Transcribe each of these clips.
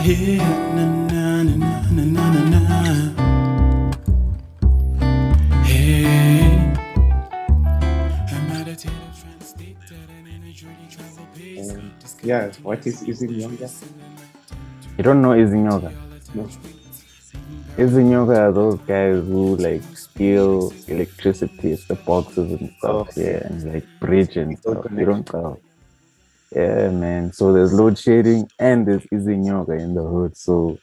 here, na na na na na na na. Hey, I meditate a trance state that an energy travel pace. Yeah, what is using yoga? You don't know Izinyoka? No. Izinyoka are those guys who like steal electricity at the boxes and stuff, yeah, and like bridge and stuff. You don't know. Yeah, man. So there's load shedding and there's Izinyoka in the hood. So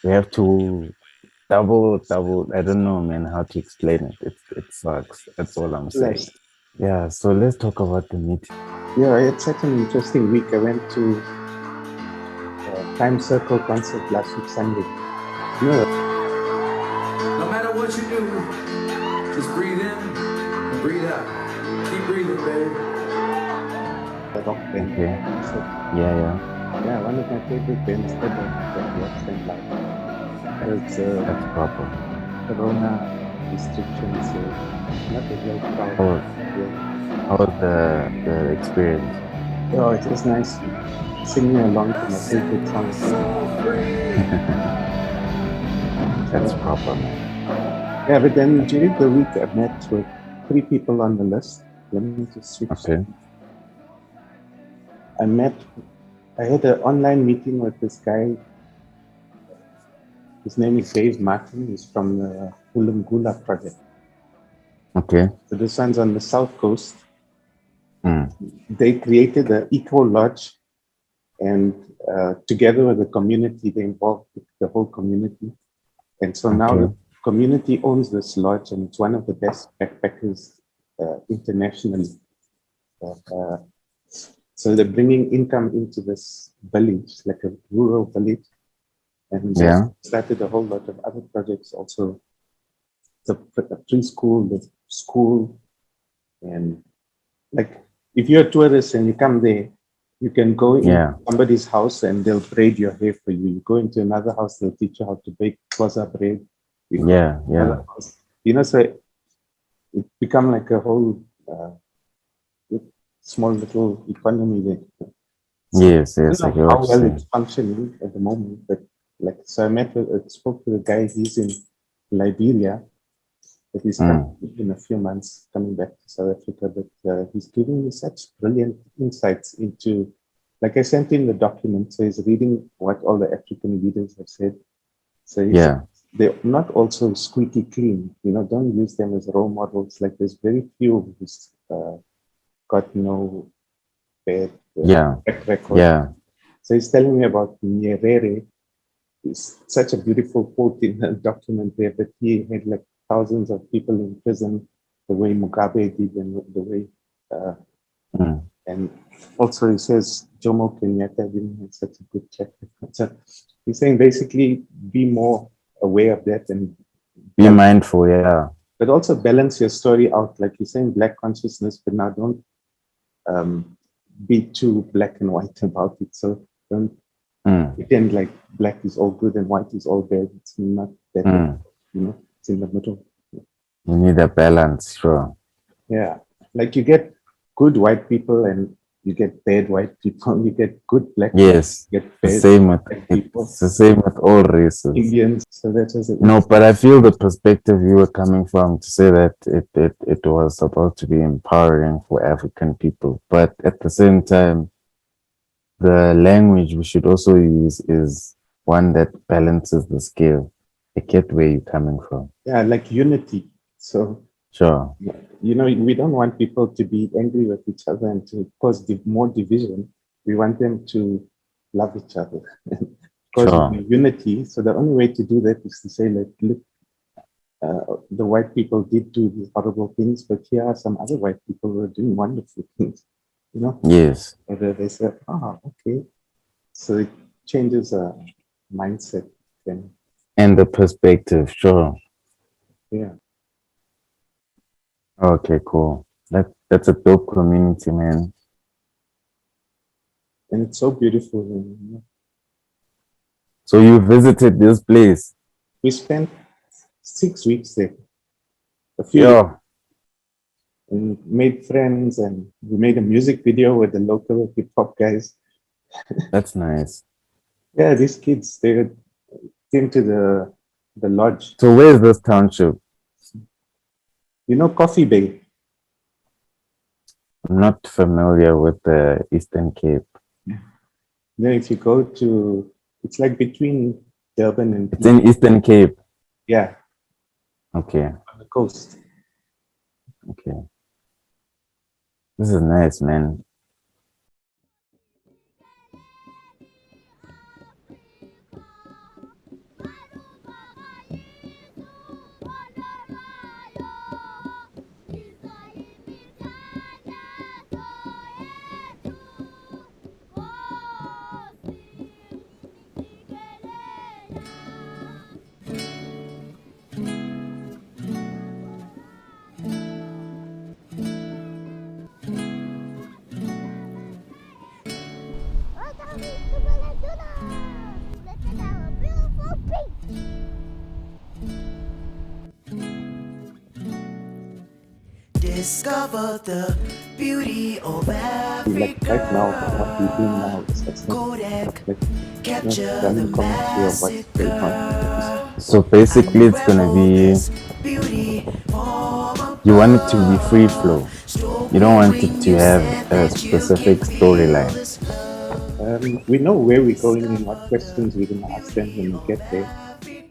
we have to double. I don't know, man, how to explain it. It sucks. That's all I'm saying. Yeah. So let's talk about the meeting. Yeah, it's such an interesting week. I went to Time Circle concert last week Sunday. No matter what you do, just breathe in and breathe out. Keep breathing, baby. The rock band. Okay. Yeah. Yeah, one of my favorite bands ever that watched them live. It's That's proper. Corona restrictions, so not a real crowd. How was the experience? Oh, it was nice singing along to my favorite songs. That's proper, man. Yeah, but then during the week I met with 3 people on the list. Let me just switch. Okay. I had an online meeting with this guy. His name is Dave Martin. He's from the UL1 project. Okay. So this one's on the south coast. They created an eco lodge, and together with the community, they involved the whole community. And so now the community owns this lodge, and it's one of the best backpackers internationally. So they're bringing income into this village, like a rural village. And they started a whole lot of other projects also. The preschool, the school, and like if you're a tourist and you come there, you can go in somebody's house and they'll braid your hair for you. You go into another house, they'll teach you how to bake closer bread. You know, so it become like a whole small little economy there. Yes. I don't know how well it's functioning at the moment, but like, so I spoke to the guy. He's in Liberia, but he's coming in a few months, coming back to South Africa. But he's giving me such brilliant insights into, like I sent him the document, so he's reading what all the African leaders have said. So they're not also squeaky clean. You know, don't use them as role models. Like there's very few who's got no bad track record. Yeah. So he's telling me about Nyerere. It's such a beautiful quote in the document there, that he had like thousands of people in prison, the way Mugabe did, and the way and also he says Jomo Kenyatta didn't have such a good track record. So he's saying basically be more aware of that and be mindful, but also balance your story out. Like he's saying black consciousness, but now don't be too black and white about it. So don't pretend like black is all good and white is all bad. It's not that, you know, it's in the middle. You need a balance, sure. Yeah, like you get good white people and you get bad white people. You get good black people. Yes, you get bad the same with people. It's the same with all races. Indians. So that's it. No, but I feel the perspective you were coming from to say that it was supposed to be empowering for African people, but at the same time, the language we should also use is one that balances the scale. I get where you're coming from. Yeah, like unity. So sure, you know, we don't want people to be angry with each other and to cause more division. We want them to love each other. Because unity. So the only way to do that is to say, like, look, the white people did do these horrible things, but here are some other white people who are doing wonderful things. You know? Yes. And they say, okay. So it changes a mindset then. And the perspective, sure. Yeah. Okay, cool. That's a dope community, man. And it's so beautiful. So you visited this place? We spent 6 weeks there. A few and made friends, and we made a music video with the local hip hop guys. That's nice. Yeah, these kids, they came to the lodge. So where's this township? You know, Coffee Bay. I'm not familiar with the Eastern Cape. You know, if you go to, it's like between Durban and It's in Eastern Cape. yeah, Okay, on the coast. okay. This is nice, man. Discover the beauty of Like right now, what we're doing Africa. now is just not Kodak, like capture the running commentary of what's going on. massacre. So basically, it's gonna be, Beauty from you want it to be free flow. You don't want it when to you have said a that you specific can feel storyline. this love. We know where we're going and what questions we're going to ask them when we get there.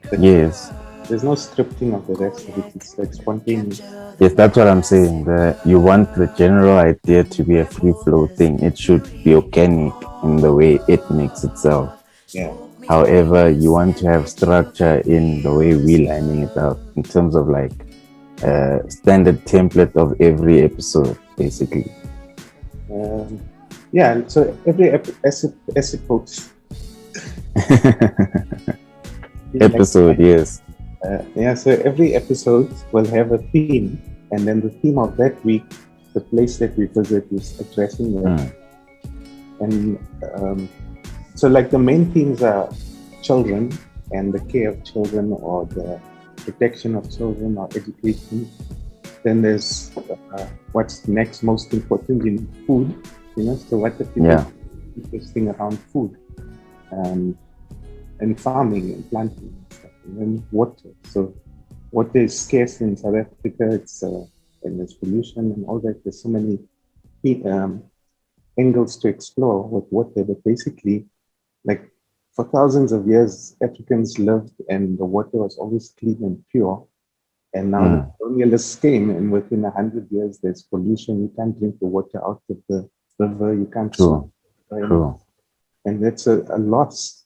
But Yes, there's no scripting of the rest of it. It's like spontaneous. yes, that's what I'm saying. You want the general idea to be a free flow thing. It should be organic in the way it makes itself. Yeah. However, you want to have structure in the way we're lining it up in terms of like a standard template of every episode, basically. Yeah. So every episode, Episode, yes. yeah. So every episode will have a theme, and then the theme of that week, the place that we visit is addressing that. And so, like the main themes are children and the care of children, or the protection of children, or education. Then there's what's next most important in food, so what the people Yeah. interesting around food, and farming and planting and stuff, and then water. So water is scarce in South Africa. It's and there's pollution and all that. There's so many angles to explore with water, but basically, like for thousands of years, Africans lived and the water was always clean and pure. And now the colonialists came, and within 100 years, there's pollution. You can't drink the water out of the river. You can't swim. True. And that's a loss.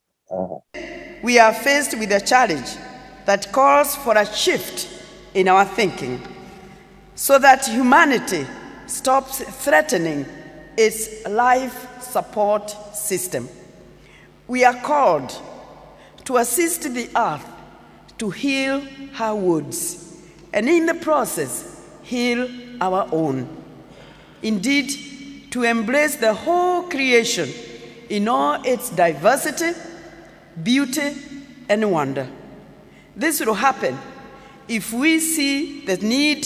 We are faced with a challenge that calls for a shift in our thinking so that humanity stops threatening its life support system. We are called to assist the earth to heal her woods, and in the process, heal our own. Indeed, to embrace the whole creation in all its diversity, beauty, and wonder. This will happen if we see the need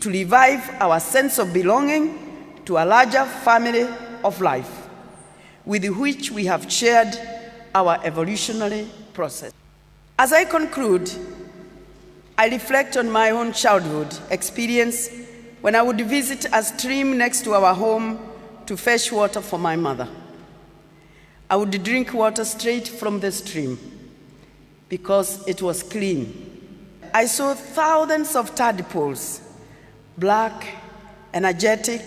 to revive our sense of belonging to a larger family of life with which we have shared our evolutionary process. As I conclude, I reflect on my own childhood experience when I would visit a stream next to our home to fetch water for my mother. I would drink water straight from the stream because it was clean. I saw thousands of tadpoles, black, energetic,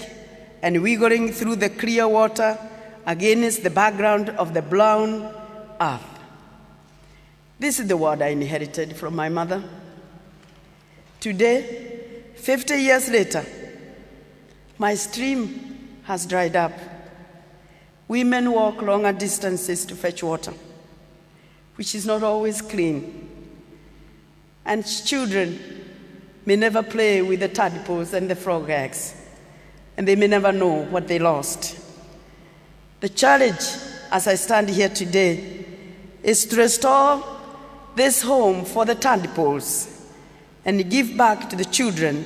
and wiggling through the clear water against the background of the brown earth. This is the word I inherited from my mother. Today, 50 years later, my stream has dried up. Women walk longer distances to fetch water, which is not always clean. And children may never play with the tadpoles and the frog eggs, and they may never know what they lost. The challenge, as I stand here today, is to restore this home for the tadpoles and give back to the children.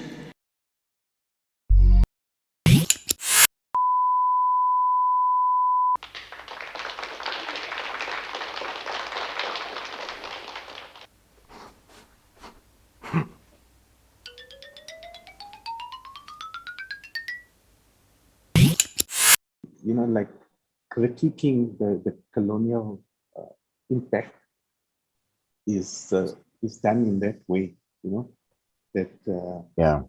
like critiquing the colonial impact is done in that way, that Yeah.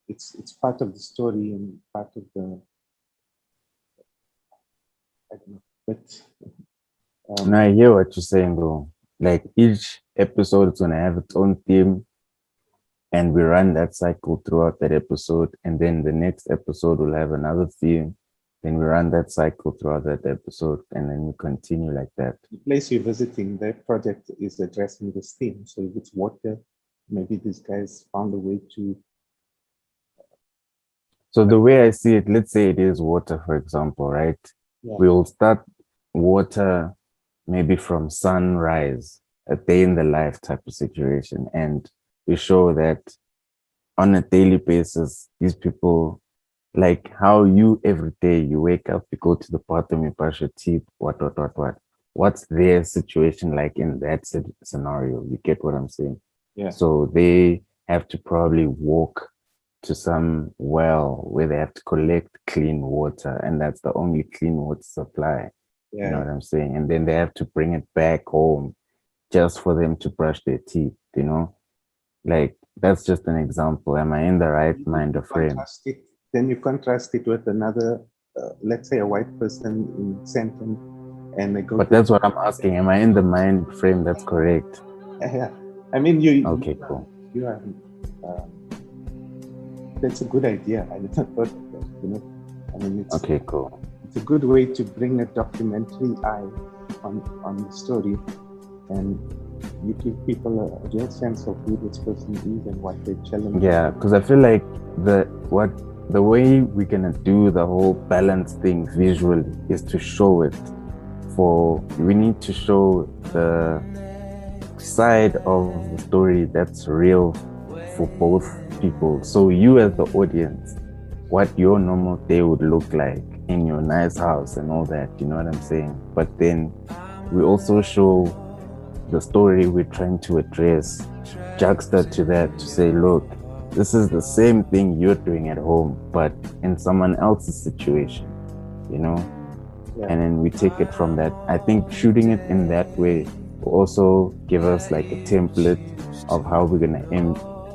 it's part of the story and part of the, I don't know, but And I hear what you're saying, though. Like each episode is gonna have its own theme, and we run that cycle throughout that episode, and then the next episode will have another theme. Then we run that cycle throughout that episode, and then we continue like that. the place you're visiting, that project is addressing this theme. So if it's water, maybe these guys found a way to. So the way I see it, let's say it is water, for example, right? Yeah. We'll start water maybe from sunrise, a day in the life type of situation. And we show that on a daily basis, these people, like how you every day you wake up, you go to the bathroom, you brush your teeth, what. What's their situation like in that scenario? You get what I'm saying? Yeah. So they have to probably walk to some well where they have to collect clean water, and that's the only clean water supply. Yeah. You know what I'm saying? And then they have to bring it back home just for them to brush their teeth, Like that's just an example. Am I in the right mind of frame? Then you contrast it with another, let's say a white person in Sandton, and they go. But that's what I'm asking. Am I in the mind frame that's correct? Yeah. I mean, you. Okay, cool. You are. That's a good idea. I never thought of that, I mean, it's okay, cool. It's a good way to bring a documentary eye on the story, and you give people a real sense of who this person is and what they challenge. Yeah, because I feel like the way we're gonna do the whole balance thing visually is to show it. We need to show the side of the story that's real for both people. So you as the audience, what your normal day would look like in your nice house and all that, you know what I'm saying? But then we also show the story we're trying to address, juxta to that, to say, look, this is the same thing you're doing at home, but in someone else's situation, Yeah. And then we take it from that. I think shooting it in that way will also give us like a template of how we're gonna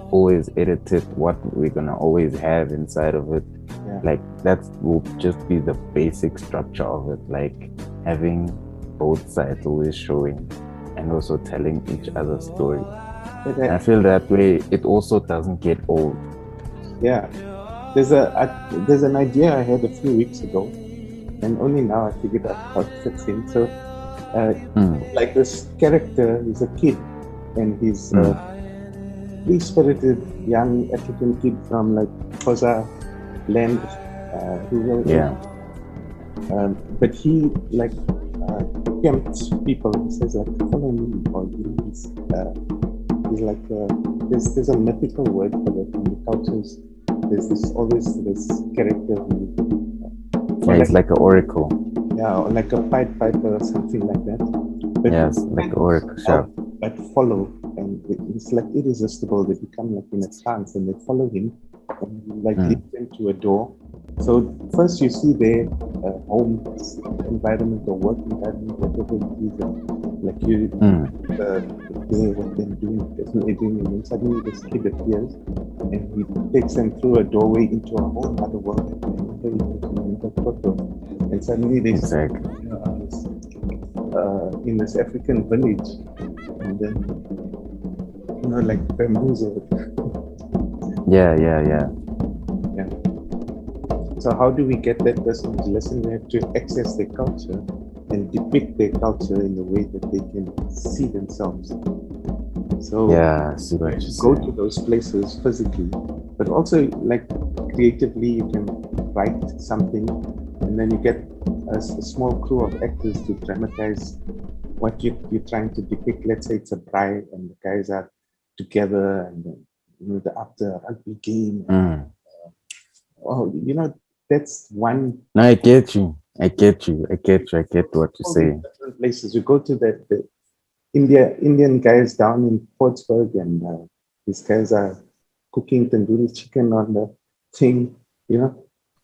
always edit it, what we're gonna always have inside of it. Yeah. Like that will just be the basic structure of it, like having both sides always showing and also telling each other's story. And I feel that way it also doesn't get old. Yeah, there's an idea I had a few weeks ago, and only now I figured out how it fits in. So like this character is a kid, and he's a free-spirited young African kid from like Xhosa land, rural. Yeah. But he like tempts people. He says like, follow me, or he's like there's a mythical word for that in the cultures. There's always this character who it's like an oracle. Yeah, or like a Pied Piper or something like that. But yes, like an oracle. Sure. But follow, and it's like irresistible. They become like in a trance, and they follow him, and like lead them to a door. So first you see their home environment or work environment, whatever it is, like you there what they're doing, and then suddenly this kid appears, and he takes them through a doorway into a whole other world that they never thought of. And suddenly they in this African village, and then like bamboozled. Yeah. So how do we get that person to listen? We have to access their culture and depict their culture in a way that they can see themselves. So yeah, I see what you're go saying. to those places physically, but also like creatively, you can write something, and then you get a small crew of actors to dramatize what you're trying to depict. Let's say it's a bride, and the guys are together, and after a rugby game. That's one. No, I get you. I get what you're saying. Different places. You go to the Indian guys down in Portsburg, and these guys are cooking tandoori chicken on the thing,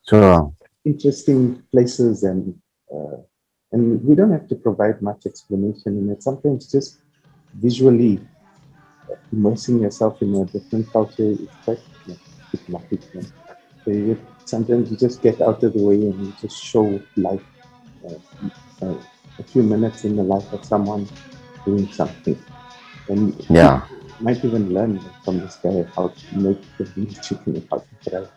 Sure. interesting places, and we don't have to provide much explanation in it. Sometimes just visually immersing yourself in a different culture is quite hypnotic. So sometimes you just get out of the way and you just show life, a few minutes in the life of someone doing something. And Yeah. you might even learn from this guy how to make the beef chicken and how to fry.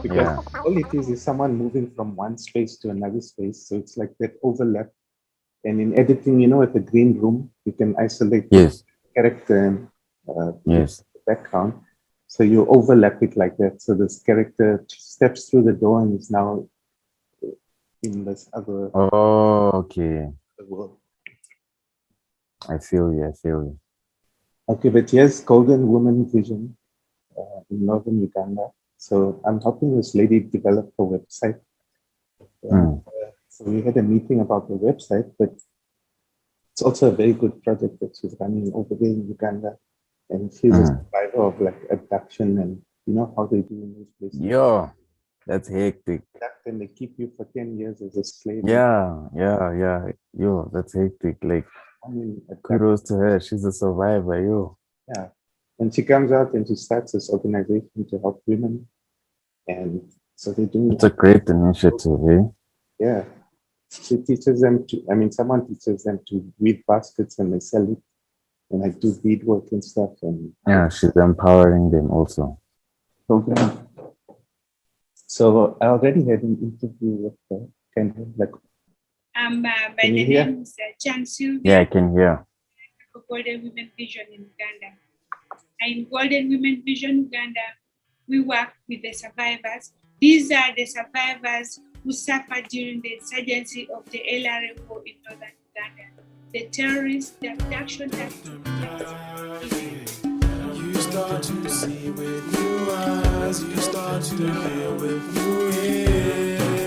Because Yeah. all it is someone moving from one space to another space. So it's like that overlap. And in editing, with the green room, you can isolate the Yes. character and Yes. the background. So you overlap it like that. So this character steps through the door and is now in this other Oh, okay. world. I feel you. I feel you. Okay, but here's Golden Woman Vision in northern Uganda. So I'm helping this lady develop a website. Mm. So we had a meeting about the website, but it's also a very good project that she's running over there in Uganda. And she's a survivor of like abduction, and you know how they do in those places. Yo, that's hectic. Abduct and they keep you for 10 years as a slave. Yeah. Yo, that's hectic. Like, I mean, kudos to her. She's a survivor, yo. yeah. And she comes out and she starts this organization to help women. And so they're doing It's a great initiative, eh? Yeah. She teaches them someone teaches them to weave baskets and they sell it and I do beadwork and stuff and Yeah, she's empowering them also. program. So I already had an interview with her, kind of like. By Can you the hear? name is Chan Sylvia, Yeah, I can hear. of Golden Women Vision in Uganda. In Golden Women Vision Uganda, we work with the survivors. These are the survivors who suffered during the insurgency of the LRA war in northern Uganda. The terrorists, the abduction You start to see with new eyes, you start to hear with new ears.